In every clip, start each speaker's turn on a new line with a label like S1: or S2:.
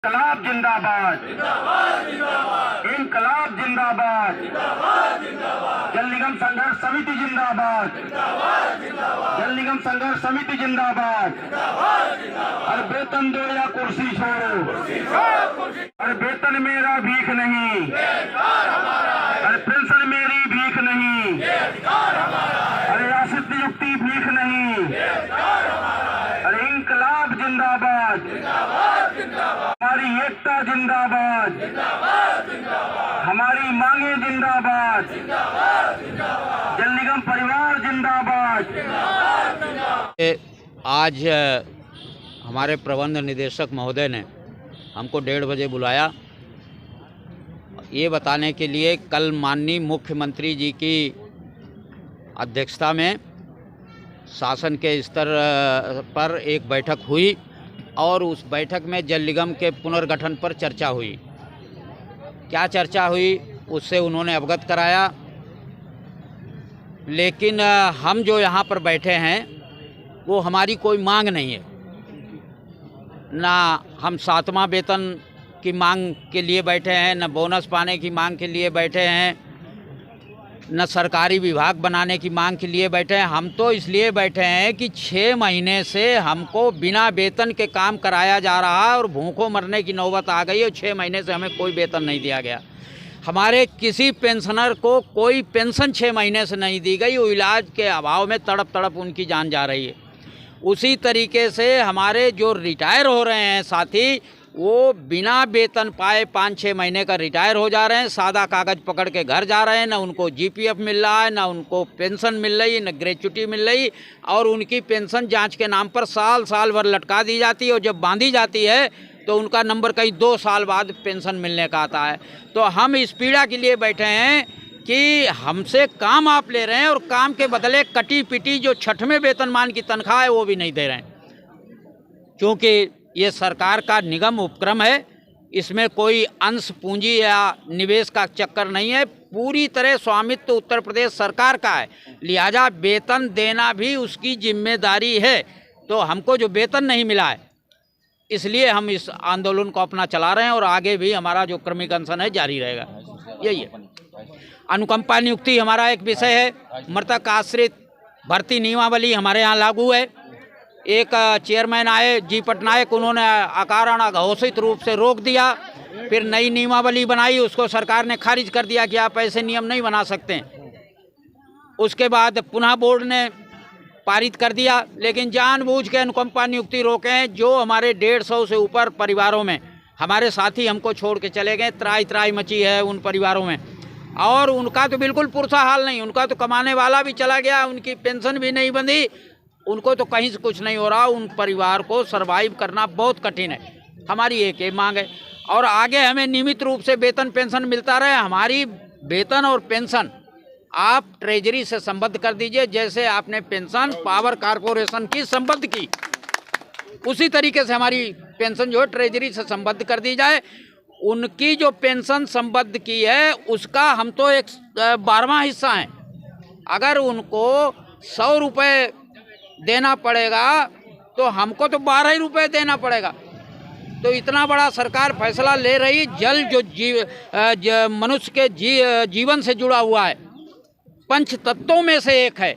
S1: इनकलाब जिंदाबाद, इनकलाब जिंदाबाद, जल निगम संघर्ष समिति जिंदाबाद, जल निगम संघर्ष समिति जिंदाबाद। अरे वेतन दो या कुर्सी छोड़ो, अरे वेतन मेरा भीख नहीं, अरे पेंशन मेरी भीख नहीं, अरे राष्ट्रीय नियुक्ति भीख नहीं, अरे इनकलाब जिंदाबाद, हमारी एकता जिंदाबाद, हमारी मांगे जिंदाबाद, जल निगम परिवार जिंदाबाद।
S2: आज हमारे प्रबंध निदेशक महोदय ने हमको 1:30 बजे बुलाया ये बताने के लिए कल माननीय मुख्यमंत्री जी की अध्यक्षता में शासन के स्तर पर एक बैठक हुई और उस बैठक में जल निगम के पुनर्गठन पर चर्चा हुई। क्या चर्चा हुई उससे उन्होंने अवगत कराया, लेकिन हम जो यहाँ पर बैठे हैं वो हमारी कोई मांग नहीं है। ना हम 7वां वेतन की मांग के लिए बैठे हैं, न बोनस पाने की मांग के लिए बैठे हैं, न सरकारी विभाग बनाने की मांग के लिए बैठे हैं। हम तो इसलिए बैठे हैं कि 6 महीने से हमको बिना वेतन के काम कराया जा रहा है और भूखों मरने की नौबत आ गई है। 6 महीने से हमें कोई वेतन नहीं दिया गया। हमारे किसी पेंशनर को कोई पेंशन 6 महीने से नहीं दी गई। वो इलाज के अभाव में तड़प तड़प उनकी जान जा रही है। उसी तरीके से हमारे जो रिटायर हो रहे हैं साथी, वो बिना वेतन पाए 5-6 महीने का रिटायर हो जा रहे हैं। सादा कागज़ पकड़ के घर जा रहे हैं। ना उनको जीपीएफ मिल रहा है, ना उनको पेंशन मिल रही, ना ग्रेच्युटी मिल रही। और उनकी पेंशन जांच के नाम पर साल साल भर लटका दी जाती है और जब बांधी जाती है तो उनका नंबर कहीं 2 साल बाद पेंशन मिलने का आता है। तो हम इस पीड़ा के लिए बैठे हैं कि हमसे काम आप ले रहे हैं और काम के बदले कटी पिटी जो 6वें वेतनमान की तनख्वाह है वो भी नहीं दे रहे हैं। क्योंकि ये सरकार का निगम उपक्रम है, इसमें कोई अंश पूंजी या निवेश का चक्कर नहीं है। पूरी तरह स्वामित्व उत्तर प्रदेश सरकार का है, लिहाजा वेतन देना भी उसकी जिम्मेदारी है। तो हमको जो वेतन नहीं मिला है इसलिए हम इस आंदोलन को अपना चला रहे हैं और आगे भी हमारा जो क्रमिक अनशन है जारी रहेगा। यही है। अनुकंपा नियुक्ति हमारा एक विषय है। मृतक आश्रित भर्ती नियमावली हमारे यहाँ लागू है। एक चेयरमैन आए जी पटनायक, उन्होंने अकारण अघोषित रूप से रोक दिया। फिर नई नियमावली बनाई, उसको सरकार ने खारिज कर दिया कि आप ऐसे नियम नहीं बना सकते। उसके बाद पुनः बोर्ड ने पारित कर दिया, लेकिन जानबूझ के अनुकंपा नियुक्ति रोके हैं। जो हमारे 150 से ऊपर परिवारों में हमारे साथी हमको छोड़ के चले गए, त्राई त्राई मची है उन परिवारों में। और उनका तो बिल्कुल पुरसा हाल नहीं, उनका तो कमाने वाला भी चला गया, उनकी पेंशन भी नहीं बंधी, उनको तो कहीं से कुछ नहीं हो रहा। उन परिवार को सरवाइव करना बहुत कठिन है। हमारी एक ही मांग है और आगे हमें नियमित रूप से वेतन पेंशन मिलता रहे। हमारी वेतन और पेंशन आप ट्रेजरी से संबद्ध कर दीजिए, जैसे आपने पेंशन पावर कारपोरेशन की संबद्ध की, उसी तरीके से हमारी पेंशन जो है ट्रेजरी से संबद्ध कर दी जाए। उनकी जो पेंशन संबद्ध की है उसका हम तो एक 12वां हिस्सा हैं। अगर उनको 100 रुपये देना पड़ेगा तो हमको तो 12 ही रुपये देना पड़ेगा। तो इतना बड़ा सरकार फैसला ले रही। जल जो मनुष्य के जीवन से जुड़ा हुआ है, 5 तत्वों में से एक है,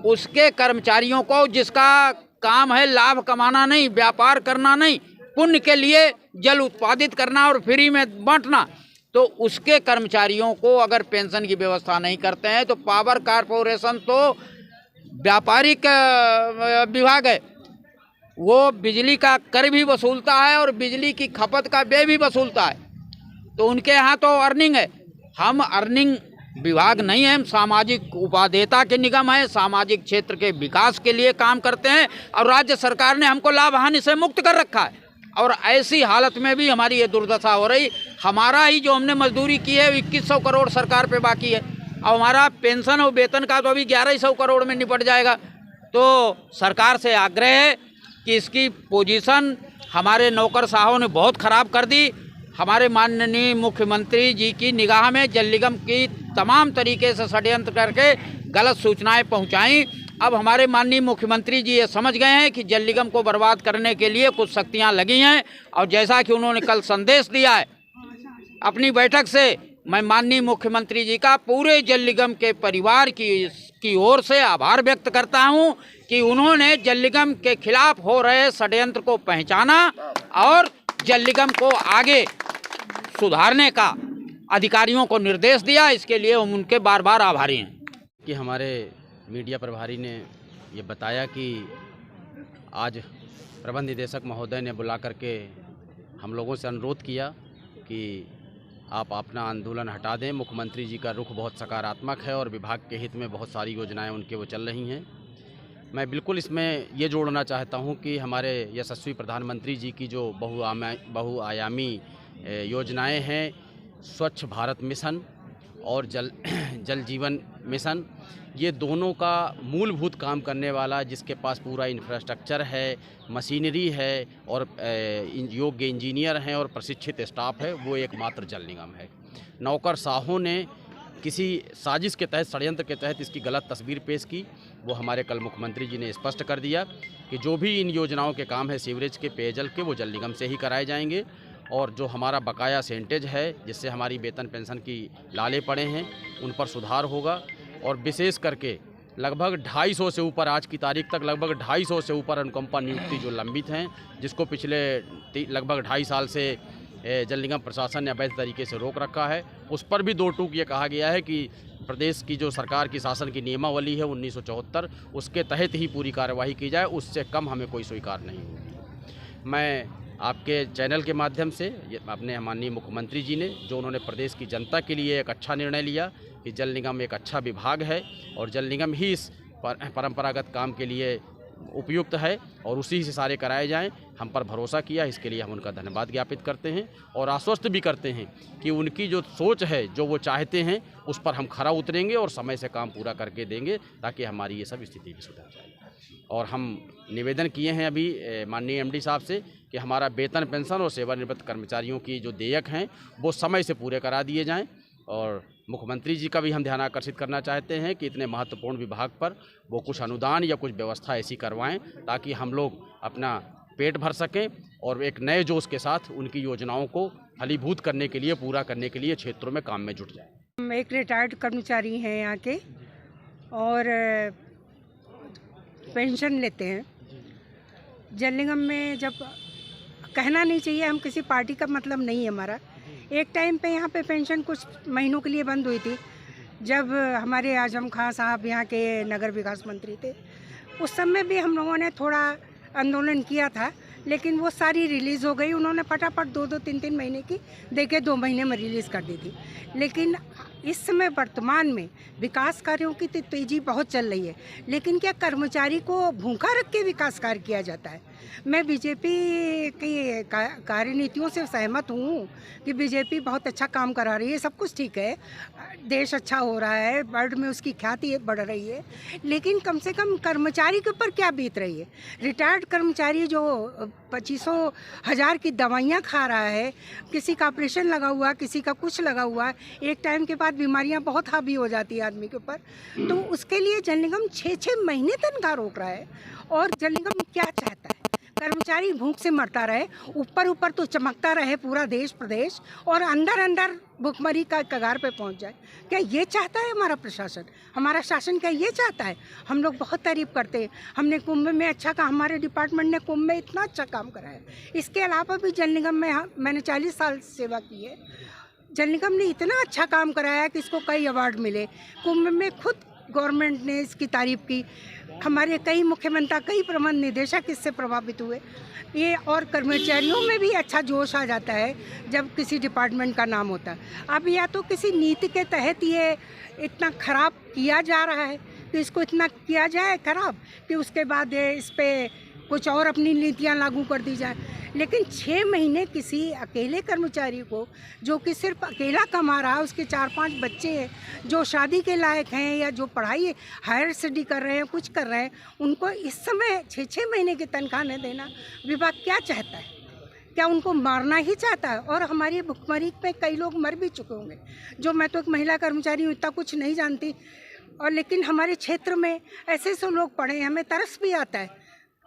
S2: उसके कर्मचारियों को, जिसका काम है लाभ कमाना नहीं, व्यापार करना नहीं, पुण्य के लिए जल उत्पादित करना और फ्री में बांटना, तो उसके कर्मचारियों को अगर पेंशन की व्यवस्था नहीं करते हैं तो पावर कारपोरेशन तो व्यापारिक विभाग है, वो बिजली का कर भी वसूलता है और बिजली की खपत का व्यय भी वसूलता है। तो उनके यहाँ तो अर्निंग है। हम अर्निंग विभाग नहीं है, हम सामाजिक उपादेयता के निगम है, सामाजिक क्षेत्र के विकास के लिए काम करते हैं और राज्य सरकार ने हमको लाभ हानि से मुक्त कर रखा है। और ऐसी हालत में भी हमारी ये दुर्दशा हो रही। हमारा ही जो हमने मजदूरी की है 2100 करोड़ सरकार पे बाकी है और हमारा पेंशन और वेतन का तो अभी 1100 करोड़ में निपट जाएगा। तो सरकार से आग्रह है कि इसकी पोजीशन हमारे नौकरशाहों ने बहुत ख़राब कर दी। हमारे माननीय मुख्यमंत्री जी की निगाह में जल निगम की तमाम तरीके से षड्यंत्र करके गलत सूचनाएं पहुंचाई अब हमारे माननीय मुख्यमंत्री जी ये समझ गए हैं कि जल निगम को बर्बाद करने के लिए कुछ शक्तियां लगी हैं। और जैसा कि उन्होंने कल संदेश दिया है अपनी बैठक से, मैं माननीय मुख्यमंत्री जी का पूरे जल निगम के परिवार की ओर से आभार व्यक्त करता हूं कि उन्होंने जल निगम के खिलाफ हो रहे षड्यंत्र को पहचाना और जल निगम को आगे सुधारने का अधिकारियों को निर्देश दिया। इसके लिए हम उनके बार बार आभारी हैं।
S3: कि हमारे मीडिया प्रभारी ने ये बताया कि आज प्रबंध निदेशक महोदय ने बुला करके हम लोगों से अनुरोध किया कि आप अपना आंदोलन हटा दें। मुख्यमंत्री जी का रुख बहुत सकारात्मक है और विभाग के हित में बहुत सारी योजनाएं उनके वो चल रही हैं। मैं बिल्कुल इसमें ये जोड़ना चाहता हूं कि हमारे यशस्वी प्रधानमंत्री जी की जो बहुआयामी योजनाएं हैं, स्वच्छ भारत मिशन और जल जीवन मिशन, ये दोनों का मूलभूत काम करने वाला, जिसके पास पूरा इंफ्रास्ट्रक्चर है, मशीनरी है और योग्य इंजीनियर हैं और प्रशिक्षित स्टाफ है, वो एकमात्र जल निगम है। नौकरशाहों ने किसी साजिश के तहत, षड्यंत्र के तहत इसकी गलत तस्वीर पेश की। वो हमारे कल मुख्यमंत्री जी ने स्पष्ट कर दिया कि जो भी इन योजनाओं के काम है सीवरेज के, पेयजल के, वो जल निगम से ही कराए जाएंगे। और जो हमारा बकाया सेंटेज है, जिससे हमारी वेतन पेंशन की लाले पड़े हैं, उन पर सुधार होगा। और विशेष करके लगभग 250 से ऊपर, आज की तारीख तक लगभग 250 से ऊपर अनुकंपा नियुक्ति जो लंबित हैं, जिसको पिछले लगभग 2.5 साल से जल निगम प्रशासन ने अवैध तरीके से रोक रखा है, उस पर भी 2 टूक ये कहा गया है कि प्रदेश की जो सरकार की शासन की नियमावली है 1974, उसके तहत ही पूरी कार्यवाही की जाए, उससे कम हमें कोई स्वीकार नहीं होगी। मैं आपके चैनल के माध्यम से अपने माननीय मुख्यमंत्री जी ने, जो उन्होंने प्रदेश की जनता के लिए एक अच्छा निर्णय लिया कि जल निगम एक अच्छा विभाग है और जल निगम ही इस परंपरागत काम के लिए उपयुक्त है और उसी से सारे कराए जाएं, हम पर भरोसा किया। इसके लिए हम उनका धन्यवाद ज्ञापित करते हैं और आश्वस्त भी करते हैं कि उनकी जो सोच है, जो वो चाहते हैं, उस पर हम खरा उतरेंगे और समय से काम पूरा करके देंगे, ताकि हमारी ये सब स्थिति भी सुधर जाए। और हम निवेदन किए हैं अभी माननीय एमडी साहब से कि हमारा वेतन पेंशन और सेवानिवृत्त कर्मचारियों की जो देयक हैं वो समय से पूरे करा दिए जाएं। और मुख्यमंत्री जी का भी हम ध्यान आकर्षित करना चाहते हैं कि इतने महत्वपूर्ण विभाग पर वो कुछ अनुदान या कुछ व्यवस्था ऐसी करवाएं, ताकि हम लोग अपना पेट भर सकें और एक नए जोश के साथ उनकी योजनाओं को फलीभूत करने के लिए, पूरा करने के लिए क्षेत्रों में काम में जुट जाएं।
S4: हम एक रिटायर्ड कर्मचारी हैं यहाँ के और पेंशन लेते हैं। जल निगम में जब कहना नहीं चाहिए, हम किसी पार्टी का मतलब नहीं है हमारा। एक टाइम पे यहाँ पे पेंशन कुछ महीनों के लिए बंद हुई थी, जब हमारे आजम खां साहब यहाँ के नगर विकास मंत्री थे। उस समय भी हम लोगों ने थोड़ा आंदोलन किया था, लेकिन वो सारी रिलीज़ हो गई। उन्होंने फटाफट 2-2, 3-3 महीने की देके 2 महीने में रिलीज़ कर दी थी। लेकिन इस समय वर्तमान में विकास कार्यों की तेज़ी बहुत चल रही है, लेकिन क्या कर्मचारी को भूखा रख के विकास कार्य किया जाता है? मैं बीजेपी की कार्यनीतियों से सहमत हूँ कि बीजेपी बहुत अच्छा काम करा रही है, सब कुछ ठीक है, देश अच्छा हो रहा है, वर्ल्ड में उसकी ख्याति बढ़ रही है, लेकिन कम से कम कर्मचारी के ऊपर क्या बीत रही है? रिटायर्ड कर्मचारी जो 2500 हज़ार की दवाइयाँ खा रहा है, किसी का ऑपरेशन लगा हुआ, किसी का कुछ लगा हुआ, एक टाइम के बाद बीमारियां बहुत हावी हो जाती है आदमी के ऊपर, तो उसके लिए जल निगम 6-6 महीने तनख्वाह रोक रहा है। और जल निगम क्या चाहता है? कर्मचारी भूख से मरता रहे, ऊपर तो चमकता रहे पूरा देश प्रदेश, और अंदर भूखमरी का कगार पे पहुंच जाए। क्या ये चाहता है हमारा प्रशासन? हमारा शासन क्या ये चाहता है? हम लोग बहुत तारीफ करते हैं, हमने कुंभ में अच्छा काम, हमारे डिपार्टमेंट ने कुंभ में इतना अच्छा काम करा है। इसके अलावा भी जल निगम में मैंने 40 साल सेवा की है। जल निगम ने इतना अच्छा काम कराया कि इसको कई अवार्ड मिले। कुंभ में खुद गवर्नमेंट ने इसकी तारीफ की, हमारे कई मुख्यमंत्री, कई प्रबंध निदेशक इससे प्रभावित हुए। ये और कर्मचारियों में भी अच्छा जोश आ जाता है जब किसी डिपार्टमेंट का नाम होता है। अब या तो किसी नीति के तहत ये इतना खराब किया जा रहा है कि इसको इतना किया जाए खराब कि उसके बाद इस पर कुछ और अपनी नीतियाँ लागू कर दी जाए। लेकिन 6 महीने किसी अकेले कर्मचारी को, जो कि सिर्फ अकेला कमा रहा है, उसके 4-5 बच्चे हैं जो शादी के लायक हैं या जो पढ़ाई हायर स्टडी कर रहे हैं, कुछ कर रहे हैं, उनको इस समय 6-6 महीने की तनख्वाह न देना विभाग क्या चाहता है? क्या उनको मारना ही चाहता है? और हमारी भुखमरी में कई लोग मर भी चुके होंगे। जो मैं तो एक महिला कर्मचारी हूँ, इतना कुछ नहीं जानती, और लेकिन हमारे क्षेत्र में ऐसे ऐसे लोग पड़े हैं, हमें तरस भी आता है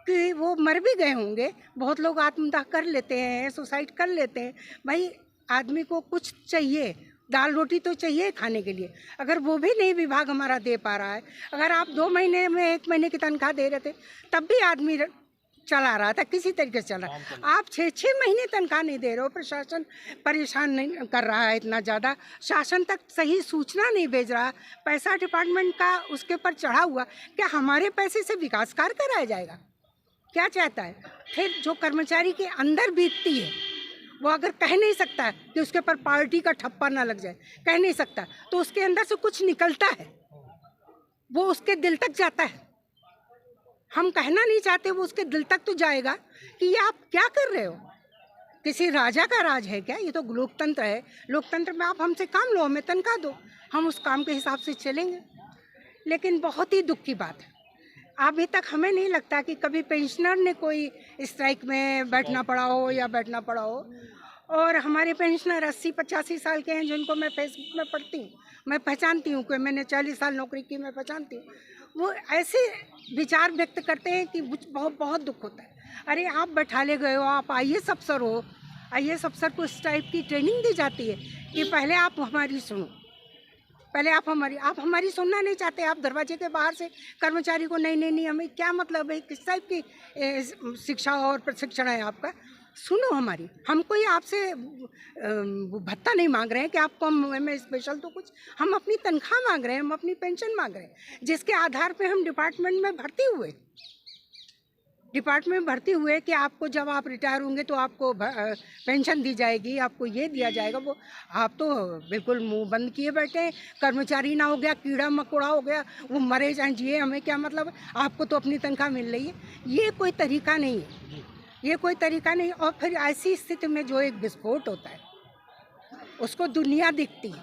S4: कि वो मर भी गए होंगे। बहुत लोग आत्मदाह कर लेते हैं, सुसाइड कर लेते हैं। भाई आदमी को कुछ चाहिए, दाल रोटी तो चाहिए खाने के लिए, अगर वो भी नहीं विभाग हमारा दे पा रहा है। अगर आप 2 महीने में 1 महीने की तनख्वाह दे रहे थे तब भी आदमी चला रहा था, किसी तरीके से चला। आप 6-6 महीने तनख्वाह नहीं दे रहे हो, प्रशासन परेशान नहीं कर रहा है इतना ज़्यादा, शासन तक सही सूचना नहीं भेज रहा, पैसा डिपार्टमेंट का उसके ऊपर चढ़ा हुआ। क्या हमारे पैसे से विकास कार्य कराया जाएगा? क्या चाहता है? फिर जो कर्मचारी के अंदर बीतती है वो अगर कह नहीं सकता है कि उसके ऊपर पार्टी का ठप्पा ना लग जाए, कह नहीं सकता, तो उसके अंदर से कुछ निकलता है, वो उसके दिल तक जाता है। हम कहना नहीं चाहते, वो उसके दिल तक तो जाएगा कि ये आप क्या कर रहे हो। किसी राजा का राज है क्या? ये तो लोकतंत्र है। लोकतंत्र में आप हमसे काम लो, हमें तनख्वाह दो, हम उस काम के हिसाब से चलेंगे। लेकिन बहुत ही दुख की बात है, अभी तक हमें नहीं लगता कि कभी पेंशनर ने कोई स्ट्राइक में बैठना पड़ा हो या बैठना पड़ा हो। और हमारे पेंशनर 80-85 साल के हैं, जिनको मैं फेसबुक में पढ़ती हूँ, मैं पहचानती हूँ कि मैंने 40 साल नौकरी की, मैं पहचानती हूँ। वो ऐसे विचार व्यक्त करते हैं कि बहुत बहुत दुख होता है। अरे आप बैठा ले गए हो, आप IAS अफसर हो, IAS अफसर को इस टाइप की ट्रेनिंग दी जाती है कि पहले आप हमारी सुनो, पहले आप हमारी सुनना नहीं चाहते। आप दरवाजे के बाहर से कर्मचारी को नहीं हमें क्या मतलब है, किस टाइप की शिक्षा और प्रशिक्षण है आपका, सुनो हमारी। हम कोई आपसे भत्ता नहीं मांग रहे हैं कि आपको हमें स्पेशल तो कुछ, हम अपनी तनख्वाह मांग रहे हैं, हम अपनी पेंशन मांग रहे हैं, जिसके आधार पे हम डिपार्टमेंट में भर्ती हुए कि आपको जब आप रिटायर होंगे तो आपको पेंशन दी जाएगी, आपको ये दिया जाएगा वो। आप तो बिल्कुल मुंह बंद किए बैठे हैं। कर्मचारी ना हो गया, कीड़ा मकोड़ा हो गया, वो मरे जाए जिए, हमें क्या मतलब है, आपको तो अपनी तनख्वाह मिल रही है। ये कोई तरीका नहीं है, ये कोई तरीका नहीं। और फिर ऐसी स्थिति में जो एक विस्फोट होता है उसको दुनिया दिखती है,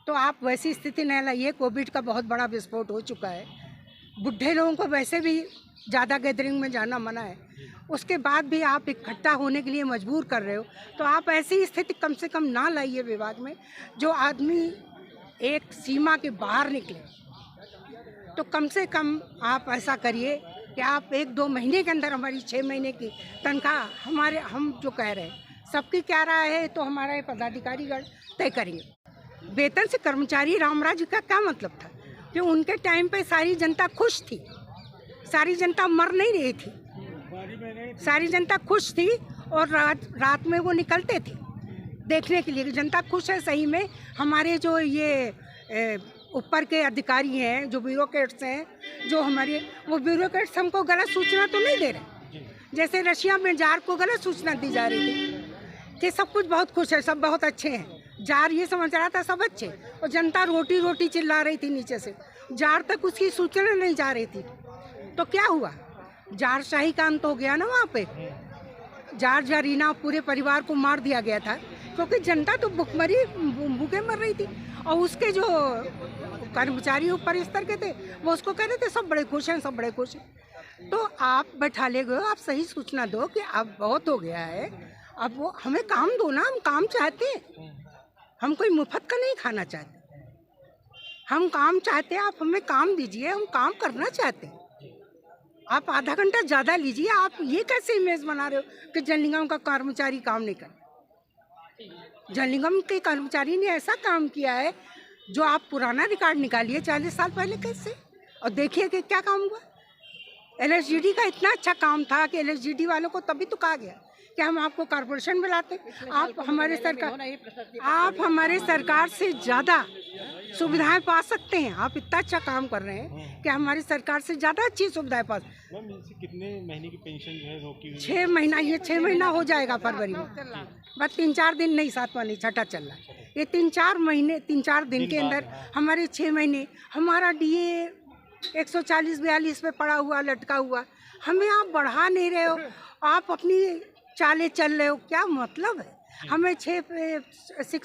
S4: तो आप वैसी स्थिति नहीं लाइए। कोविड का बहुत बड़ा विस्फोट हो चुका है, बुढ़े लोगों को वैसे भी ज़्यादा गैदरिंग में जाना मना है, उसके बाद भी आप इकट्ठा होने के लिए मजबूर कर रहे हो, तो आप ऐसी स्थिति कम से कम ना लाइए विभाग में, जो आदमी एक सीमा के बाहर निकले। तो कम से कम आप ऐसा करिए कि आप 1-2 महीने के अंदर हमारी 6 महीने की तनख्वाह हम जो कह रहे हैं सबकी क्या राय है तो हमारा पदाधिकारीगण तय करेंगे। वेतन से कर्मचारी रामराज का क्या मतलब था कि उनके टाइम पे सारी जनता खुश थी, सारी जनता मर नहीं रही थी, सारी जनता खुश थी। और रात में वो निकलते थे देखने के लिए कि जनता खुश है सही में। हमारे जो ये ऊपर के अधिकारी हैं, जो ब्यूरोक्रेट्स हैं, जो हमारे वो ब्यूरोक्रेट्स हमको गलत सूचना तो नहीं दे रहे, जैसे रशिया में जार को गलत सूचना दी जा रही थी कि सब कुछ बहुत खुश है, सब बहुत अच्छे हैं। जार ये समझ रहा था सब अच्छे, और जनता रोटी रोटी चिल्ला रही थी नीचे से, जार तक उसकी सूचना नहीं जा रही थी। तो क्या हुआ, जारशाही का अंत हो गया ना वहाँ पे। जारीना पूरे परिवार को मार दिया गया था क्योंकि जनता तो भूखे मर रही थी, और उसके जो कर्मचारी ऊपर स्तर के थे वो उसको कह रहे थे सब बड़े खुश हैं, सब बड़े खुश हैं। तो आप बैठा ले गए, आप सही सूचना दो कि अब बहुत हो गया है, अब वो हमें काम दो ना, हम काम चाहते हैं, हम कोई मुफ्त का नहीं खाना चाहते, हम काम चाहते हैं, आप हमें काम दीजिए, हम काम करना चाहते हैं। आप आधा घंटा ज़्यादा लीजिए। आप ये कैसे इमेज बना रहे हो कि जल निगम का कर्मचारी काम नहीं कर। जल निगम के कर्मचारी ने ऐसा काम किया है जो आप पुराना रिकॉर्ड निकालिए 40 साल पहले कैसे, और देखिए कि क्या काम हुआ। LSGD का इतना अच्छा काम था कि LSGD वालों को तभी तो कहा गया कि हम आपको कॉरपोरेशन में लाते। आप हमारे सरकार से ज़्यादा सुविधाएं पा सकते हैं। आप इतना अच्छा काम कर रहे हैं कि हमारी सरकार से ज़्यादा अच्छी सुविधाएं पा।
S5: कितने महीने की पेंशन जो है रोकी हुई?
S4: 6 महीना, ये 6 महीना हो जाएगा फरवरी में, बस 3-4 दिन नहीं, 7वां नहीं, 6ठा चल रहा है। ये 3-4 दिन के अंदर हमारे 6 महीने, हमारा DA 140-42 पे पड़ा हुआ लटका हुआ, हमें आप बढ़ा नहीं रहे हो, आप अपनी चाले चल रहे हो, क्या मतलब है। हमें 6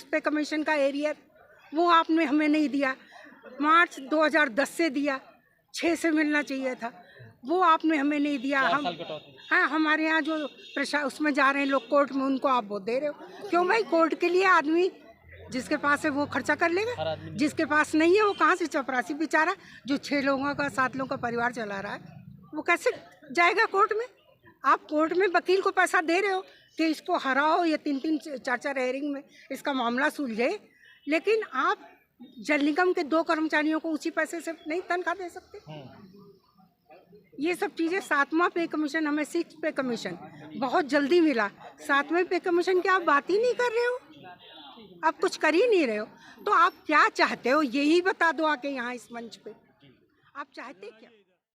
S4: पे कमीशन का एरियर वो आपने हमें नहीं दिया, मार्च 2010 से दिया, 6 से मिलना चाहिए था, वो आपने हमें नहीं दिया। हम हाँ, हमारे यहाँ जो उसमें जा रहे हैं लोग कोर्ट में, उनको आप वो दे रहे हो क्यों भाई। कोर्ट के लिए आदमी जिसके पास है वो खर्चा कर लेगा, जिसके पास नहीं है वो कहाँ से चपरासी बेचारा जो 6 लोगों का 7 लोगों का परिवार चला रहा है वो कैसे जाएगा कोर्ट में। आप कोर्ट में वकील को पैसा दे रहे हो कि इसको हराओ या 3-3 4-4 हेयरिंग में इसका मामला सुलझे, लेकिन आप जल निगम के 2 कर्मचारियों को उसी पैसे से नहीं तनख्वाह दे सकते। ये सब चीज़ें 7वां पे कमीशन, हमें 6 पे कमीशन बहुत जल्दी मिला, 7वें पे कमीशन की आप बात ही नहीं कर रहे हो, आप कुछ कर ही नहीं रहे हो। तो आप क्या चाहते हो यही बता दो आके यहाँ इस मंच पे, आप चाहते क्या?